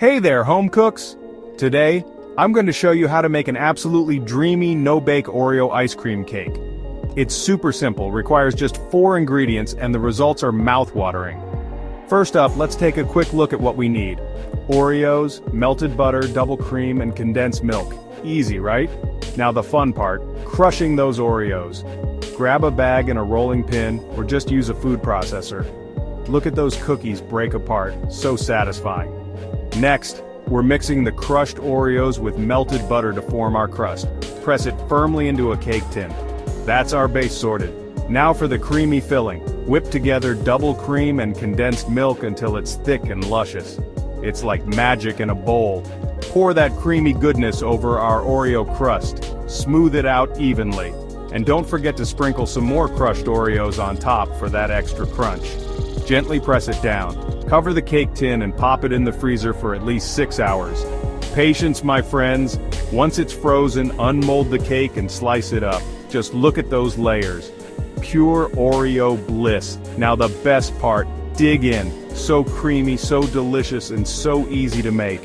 Hey there, home cooks! Today, I'm going to show you how to make an absolutely dreamy no-bake Oreo ice cream cake. It's super simple, requires just 4 ingredients, and the results are mouth-watering. First up, let's take a quick look at what we need. Oreos, melted butter, double cream, and condensed milk. Easy, right? Now the fun part, crushing those Oreos. Grab a bag and a rolling pin, or just use a food processor. Look at those cookies break apart, so satisfying. Next, we're mixing the crushed Oreos with melted butter to form our crust. Press it firmly into a cake tin. That's our base sorted. Now for the creamy filling. Whip together double cream and condensed milk until it's thick and luscious. It's like magic in a bowl. Pour that creamy goodness over our Oreo crust. Smooth it out evenly. And don't forget to sprinkle some more crushed Oreos on top for that extra crunch. Gently press it down. Cover the cake tin and pop it in the freezer for at least 6 hours. Patience, my friends. Once it's frozen, unmold the cake and slice it up. Just look at those layers. Pure Oreo bliss. Now the best part, dig in. So creamy, so delicious, and so easy to make.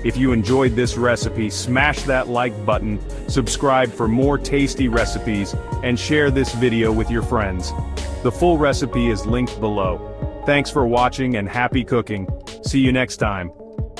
If you enjoyed this recipe, smash that like button, subscribe for more tasty recipes, and share this video with your friends. The full recipe is linked below. Thanks for watching and happy cooking. See you next time.